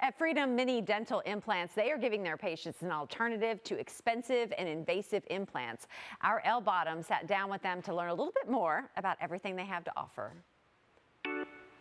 At Freedom Mini Dental Implants, they are giving their patients an alternative to expensive and invasive implants. Our Elle Bottom sat down with them to learn a little bit more about everything they have to offer.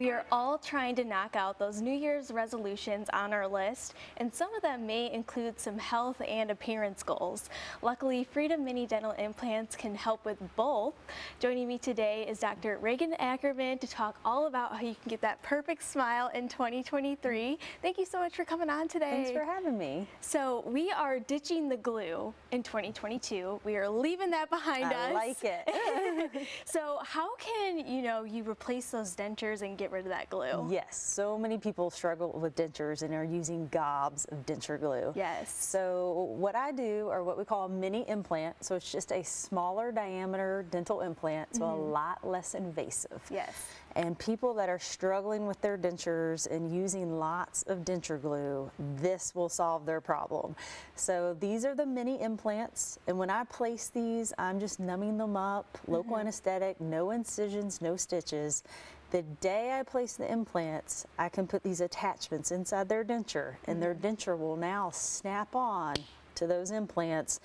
We are all trying to knock out those New Year's resolutions on our list, and some of them may include some health and appearance goals. Luckily, Freedom Mini Dental Implants can help with both. Joining me today is Dr. Reagan Ackerman to talk all about how you can get that perfect smile in 2023. Thank you so much for coming on today. Thanks for having me. So we are ditching the glue in 2022. We are leaving that behind us. I like it. So how can you replace those dentures and get rid of that glue? Yes, so many people struggle with dentures and are using gobs of denture glue. Yes. So what I do are what we call a mini implant. So it's just a smaller diameter dental implant, so a lot less invasive. Yes. And people that are struggling with their dentures and using lots of denture glue, this will solve their problem. So these are the mini implants, and when I place these, I'm just numbing them up, local anesthetic, no incisions, no stitches. The day I place the implants, I can put these attachments inside their denture, and their denture will now snap on to those implants.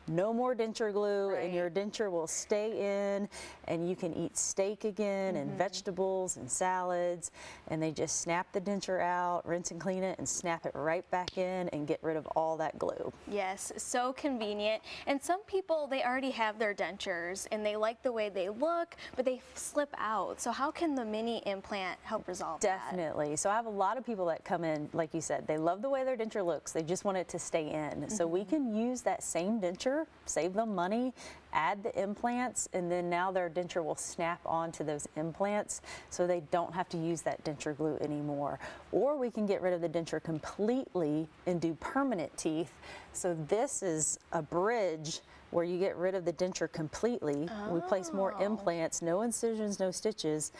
No more denture glue, and your denture will stay in, and you can eat steak again and vegetables and salads, and they just snap the denture out, rinse and clean it, and snap it right back in and get rid of all that glue. Yes, so convenient. And some people, they already have their dentures and they like the way they look, but they slip out. So how can the mini implant help resolve that? Definitely. So I have a lot of people that come in, like you said, they love the way their denture looks. They just want it to stay in. So we can use that same denture, save them money, add the implants, and then now their denture will snap onto those implants so they don't have to use that denture glue anymore. Or we can get rid of the denture completely and do permanent teeth. So this is a bridge where you get rid of the denture completely. We place more implants, no incisions, no stitches.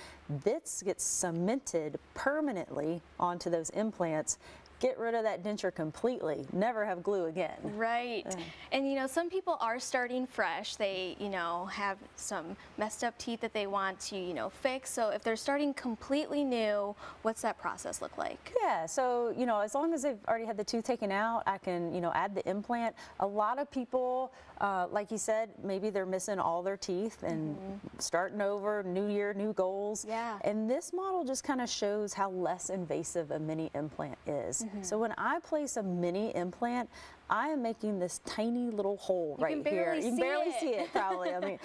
This gets cemented permanently onto those implants. Get rid of that denture completely, never have glue again. Right. And some people are starting fresh. They, have some messed up teeth that they want to, fix. So if they're starting completely new, what's that process look like? Yeah, so, as long as they've already had the tooth taken out, I can, add the implant. A lot of people, like you said, maybe they're missing all their teeth and starting over, new year, new goals. Yeah. And this model just kind of shows how less invasive a mini implant is. So when I place a mini implant, I am making this tiny little hole right here. You can barely see it probably. I mean,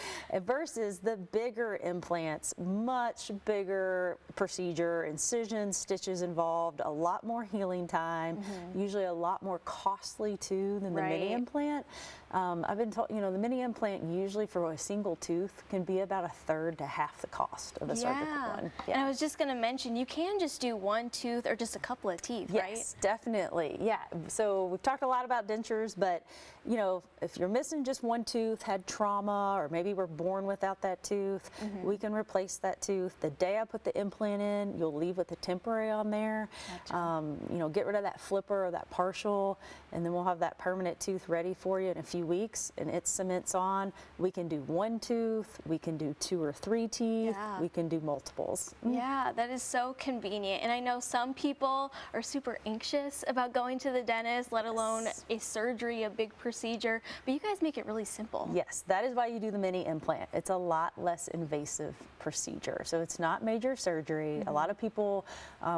versus the bigger implants, much bigger procedure, incisions, stitches involved, a lot more healing time, usually a lot more costly too than the mini implant. I've been told, the mini implant usually for a single tooth can be about a third to half the cost of a surgical one. Yeah. And I was just going to mention, you can just do one tooth or just a couple of teeth, right? Yes, definitely. Yeah. So we've talked a lot about dentures, but if you're missing just one tooth, had trauma, or maybe were born without that tooth, we can replace that tooth. The day I put the implant in, you'll leave with the temporary on there. Gotcha. Get rid of that flipper or that partial, and then we'll have that permanent tooth ready for you in a few weeks, and it cements on. We can do one tooth, we can do 2 or 3 teeth, we can do multiples. Yeah, that is so convenient. And I know some people are super anxious about going to the dentist, let alone a surgery, a big procedure, but you guys make it really simple. Yes, that is why you do the mini implant. It's a lot less invasive procedure. So it's not major surgery. A lot of people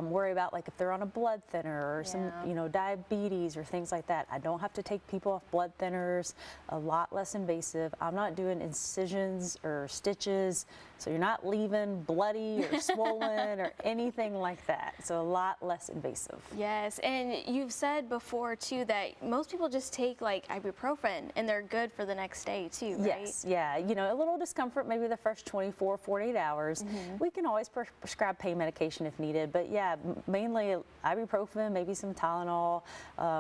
worry about like if they're on a blood thinner or some, diabetes or things like that. I don't have to take people off blood thinners. A lot less invasive. I'm not doing incisions or stitches, so you're not leaving bloody or swollen or anything like that. So a lot less invasive. Yes, and you've said before too that most people just take like ibuprofen and they're good for the next day too, right? Yes, yeah, a little discomfort maybe the first 24, 48 hours. We can always prescribe pain medication if needed, but yeah, mainly ibuprofen, maybe some Tylenol,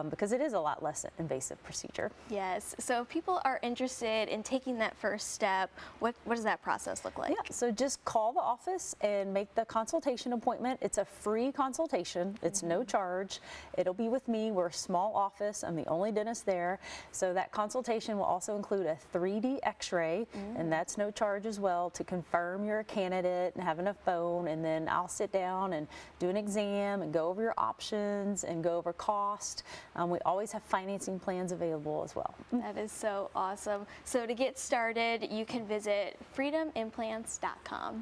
because it is a lot less invasive procedure. Yes, so if people are interested in taking that first step, what does that process look like? Yeah, so just call the office and make the consultation appointment. It's a free consultation. It's no charge. approach. It'll be with me. We're a small office. I'm the only dentist there. So that consultation will also include a 3D x-ray, and that's no charge as well, to confirm you're a candidate and having a phone. And then I'll sit down and do an exam and go over your options and go over cost. We always have financing plans available as well. That is so awesome. So to get started, you can visit freedomimplants.com.